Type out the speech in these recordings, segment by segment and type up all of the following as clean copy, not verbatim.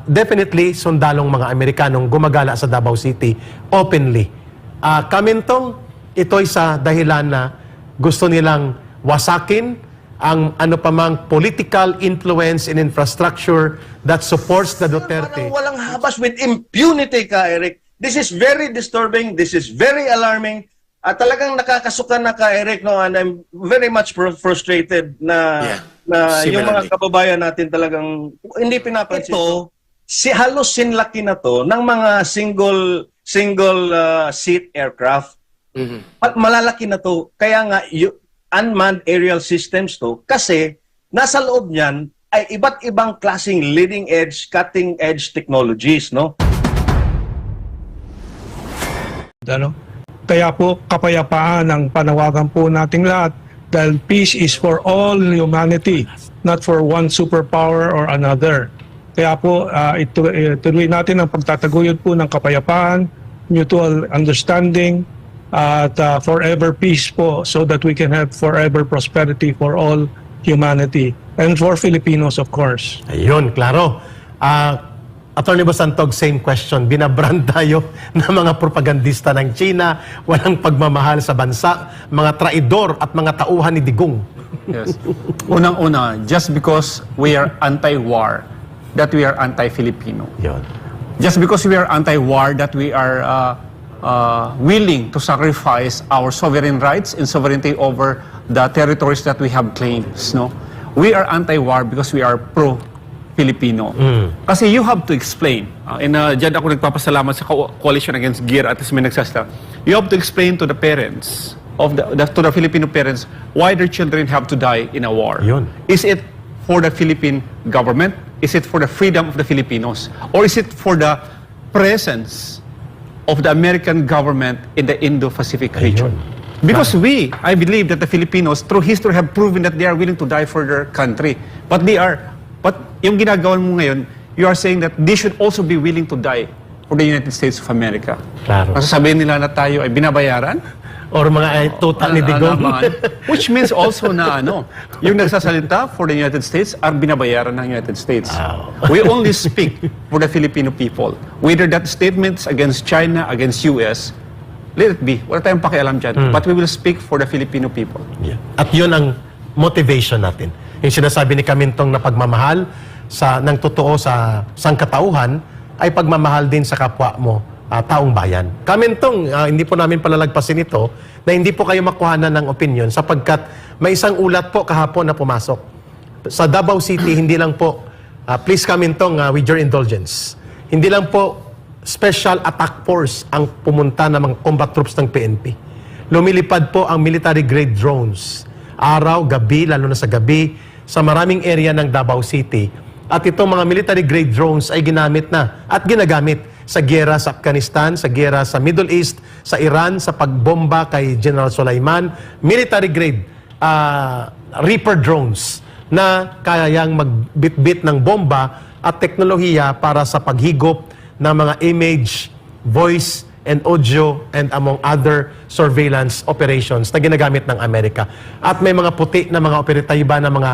definitely sundalong mga Amerikanong gumagala sa Davao City openly. Kamintong, ito'y sa dahilan na gusto nilang wasakin ang ano pa mang political influence and infrastructure that supports the Duterte. Parang walang habas with impunity ka, Eric. This is very disturbing. This is very alarming. At talagang nakakasukan na ka, Eric, no? And I'm very much frustrated na, yung mga kababayan natin talagang hindi pinapansin. Ito, halos sinlaki na to ng mga single seat aircraft. At malalaki na to. Kaya nga, unmanned aerial systems to kasi nasa loob niyan ay iba't ibang klaseng leading edge, cutting edge technologies, no? Kaya po kapayapaan ang panawagan po nating lahat dahil peace is for all humanity, not for one superpower or another. Kaya po ituloy natin ang pagtataguyod po ng kapayapaan, mutual understanding, at forever peace po so that we can have forever prosperity for all humanity and for Filipinos, of course. Ayun, klaro. Attorney Basantog, same question. Binabrand tayo ng mga propagandista ng China, walang pagmamahal sa bansa, mga traidor at mga tauhan ni Digong. Yes. Unang-una, just because we are anti-war, that we are anti-Filipino. Yun. Just because we are anti-war, that we are willing to sacrifice our sovereign rights and sovereignty over the territories that we have claims. No? We are anti-war because we are pro-Filipino. Kasi you have to explain, dyan ako nagpapasalamat sa Coalition Against GEAR at may nagsasala, you have to explain to the parents, to the Filipino parents, why their children have to die in a war. Yun. Is it for the Philippine government? Is it for the freedom of the Filipinos? Or is it for the presence of the American government in the Indo-Pacific region? Because I believe that the Filipinos, through history, have proven that they are willing to die for their country. But yung ginagawa mo ngayon, you are saying that they should also be willing to die for the United States of America. Klaro. Masasabihin nila na tayo ay binabayaran? Or mga total ni Digong. Which means also na yung nagsasalita for the United States are binabayaran ng United States. We only speak for the Filipino people. Whether that statements against China, against US, let it be. Wala tayong pakialam dyan. But we will speak for the Filipino people. Yeah. At yun ang motivation natin. Yung sinasabi ni Kamintong na pagmamahal ng totoo sa sangkatauhan ay pagmamahal din sa kapwa mo, taong bayan. Kamintong, hindi po namin palalagpasin ito na hindi po kayo makuhanan ng opinion sapagkat may isang ulat po kahapon na pumasok. Sa Davao City, hindi lang po, please Kamintong, with your indulgence, hindi lang po special attack force ang pumunta ng mga combat troops ng PNP. Lumilipad po ang military-grade drones. Araw, gabi, lalo na sa gabi, sa maraming area ng Davao City. At itong mga military-grade drones ay ginamit na at ginagamit sa giyera sa Afghanistan, sa giyera sa Middle East, sa Iran, sa pagbomba kay General Sulaiman, military-grade Reaper drones na kayang magbitbit ng bomba at teknolohiya para sa paghigop ng mga image, voice, and audio, and among other surveillance operations na ginagamit ng Amerika. At may mga puti na mga operatiba na mga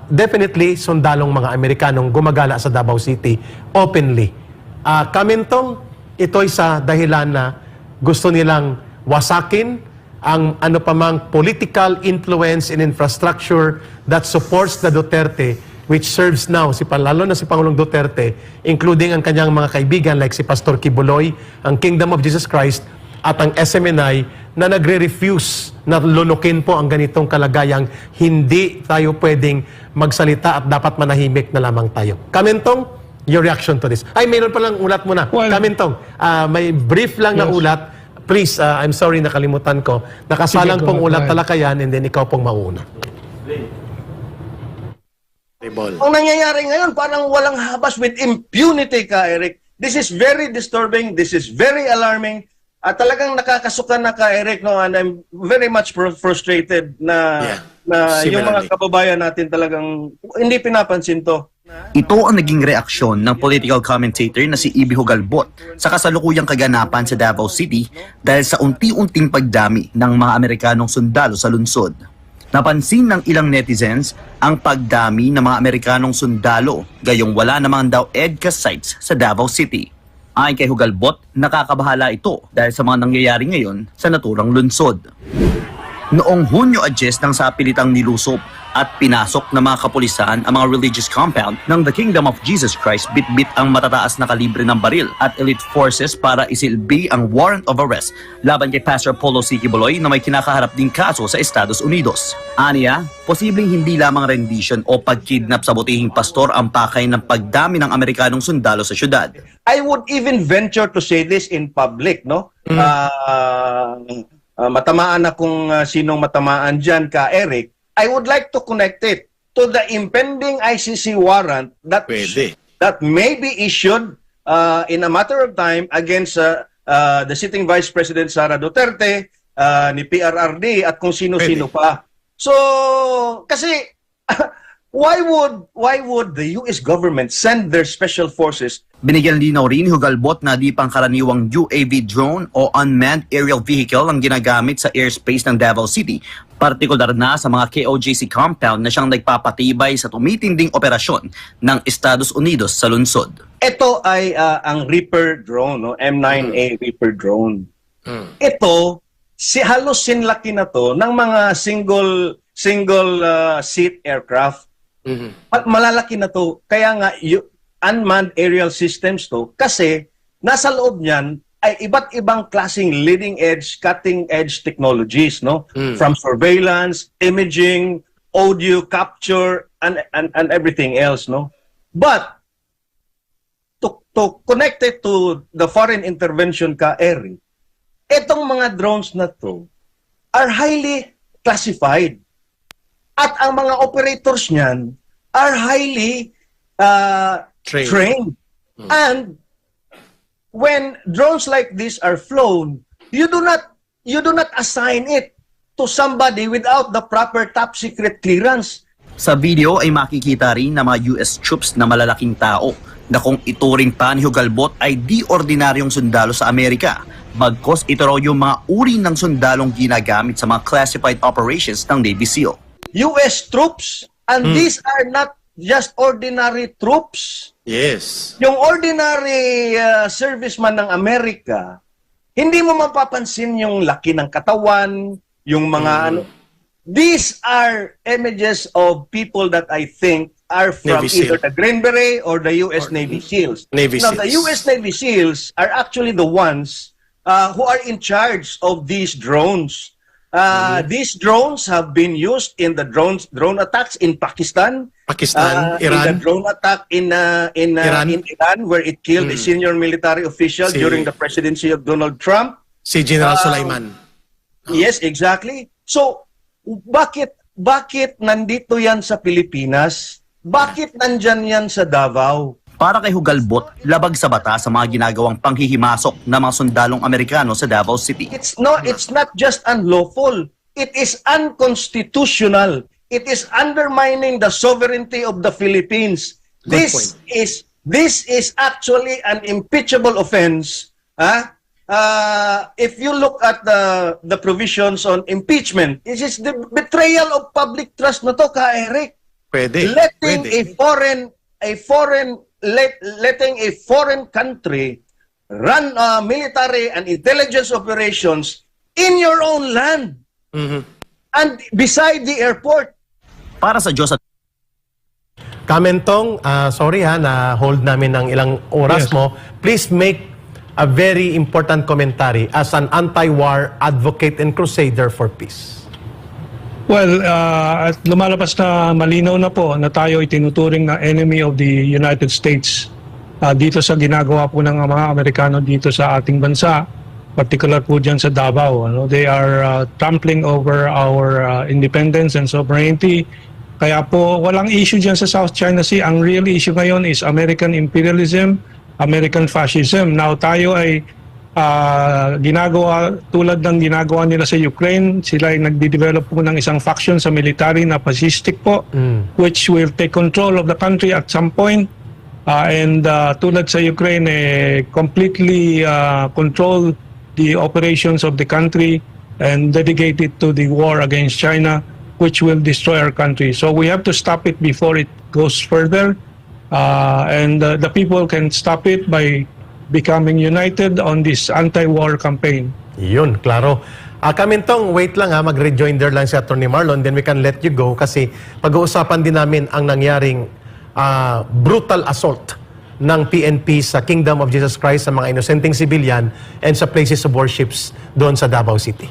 definitely sundalong mga Amerikanong gumagala sa Davao City openly. Kamintong, ito'y sa dahilan na gusto nilang wasakin ang ano pa mang political influence and infrastructure that supports the Duterte, which serves now, lalo na si Pangulong Duterte, including ang kanyang mga kaibigan like si Pastor Kibuloy, ang Kingdom of Jesus Christ, at ang SMNI na nagre-refuse na lunukin po ang ganitong kalagayang hindi tayo pwedeng magsalita at dapat manahimik na lamang tayo. Kamintong, your reaction to this. Ay, mayroon palang ulat muna. Well, Kamintong, may brief lang na ulat. Please, I'm sorry, nakalimutan ko. Nakasalang Sige, pong go ulat ahead. talakayan and then ikaw pong mauna. Ang nangyayari ngayon, parang walang habas with impunity ka, Eric. This is very disturbing. This is very alarming. At talagang nakakasukan na ka, Eric, no? And I'm very much frustrated na yung mga kababayan natin talagang hindi pinapansin to. Ito ang naging reaksyon ng political commentator na si Ibi Hugalbot sa kasalukuyang kaganapan sa Davao City dahil sa unti-unting pagdami ng mga Amerikanong sundalo sa lungsod. Napansin ng ilang netizens ang pagdami ng mga Amerikanong sundalo, gayong wala namang daw EDCA sites sa Davao City. Ayon kay Hugalbot, nakakabahala ito dahil sa mga nangyayari ngayon sa naturang lungsod. Noong Hunyo 10 nang sapilitang nilusop at pinasok ng mga kapulisan ang mga religious compound ng The Kingdom of Jesus Christ, bitbit ang matataas na kalibre ng baril at elite forces para isilbi ang warrant of arrest laban kay Pastor Polo C. Kibuloy na may kinakaharap ding kaso sa Estados Unidos. Aniya, posibleng hindi lamang rendition o pagkidnap sa butihing pastor ang pakay ng pagdami ng Amerikanong sundalo sa syudad. I would even venture to say this in public, no? Matamaan na kung sinong matamaan dyan ka, Eric. I would like to connect it to the impending ICC warrant that may be issued in a matter of time against the sitting Vice President Sara Duterte, ni PRRD at kung sino-sino pa. So, kasi why would the US government send their special forces? Binigyan linaw rin ni Hugalbot na di pangkaraniwang UAV drone o unmanned aerial vehicle ang ginagamit sa airspace ng Davao City, partikular na sa mga KOJC compound na siyang nagpapatibay sa tumitinding operasyon ng Estados Unidos sa lungsod. Ito ay ang Reaper drone, no? M9A Reaper drone. Ito, halos sinlaki na to ng mga single seat aircraft. At malalaki na to, kaya nga unmanned aerial systems to, kasi nasa loob niyan ay iba't ibang klaseng leading edge, cutting edge technologies, no? From surveillance, imaging, audio capture, and everything else, no? But to connect it to the foreign intervention ka, Eric, etong mga drones na to are highly classified. At ang mga operators niyan are highly trained. And when drones like this are flown, you do not assign it to somebody without the proper top secret clearance. Sa video ay makikita rin na mga US troops na malalaking tao na kung ituring pa ni Hugalbot ay di ordinaryong sundalo sa Amerika. Bagkos ito raw yung mga uri ng sundalong ginagamit sa mga classified operations ng Navy SEAL. US troops, and these are not just ordinary troops. Yes. Yung ordinary serviceman ng Amerika, hindi mo mapapansin yung laki ng katawan, yung mga ano. These are images of people that I think are from Navy either SEAL. the Green Beret or the US Navy SEALs. Navy Now, the SEALs. US Navy SEALs are actually the ones who are in charge of these drones. These drones have been used in the drone attacks in Pakistan, in the Iran. drone attack in Iran, where it killed a senior military official during the presidency of Donald Trump. Si General Sulaiman. Yes, exactly. So, bakit nandito yan sa Pilipinas? Bakit nandyan yan sa Davao? Para kay Hugalbot, labag sa batas sa mga ginagawang panghihimasok ng mga sundalong Amerikano sa Davao City. It's not just unlawful. It is unconstitutional. It is undermining the sovereignty of the Philippines. Good This is actually an impeachable offense. If you look at the provisions on impeachment, it is the betrayal of public trust na to, ka, Eric. Letting a foreign country run military and intelligence operations in your own land and beside the airport. Para sa Diyos at Kamentong, sorry na hold namin ng ilang oras Yes. mo. Please make a very important commentary as an anti-war advocate and crusader for peace. Well, at lumalabas na malinaw na po na tayo ay tinuturing na enemy of the United States dito sa ginagawa po ng mga Amerikano dito sa ating bansa, particular po dyan sa Davao. They are trampling over our independence and sovereignty. Kaya po walang issue dyan sa South China Sea. Ang real issue ngayon is American imperialism, American fascism. Now tayo ay ginagawa tulad ng ginagawa nila sa Ukraine. Sila ay nagde-develop po ng isang faction sa military na fascistic po, which will take control of the country at some point. And tulad sa Ukraine, completely control the operations of the country and dedicate it to the war against China. which will destroy our country. So we have to stop it before it goes further. And the people can stop it by becoming united on this anti-war campaign. Yun, klaro. Kamintong, wait lang mag-rejoinder lang si Atty. Marlon, then we can let you go kasi pag-uusapan din namin ang nangyaring brutal assault ng PNP sa Kingdom of Jesus Christ sa mga inosenteng civilian and sa places of worships doon sa Davao City.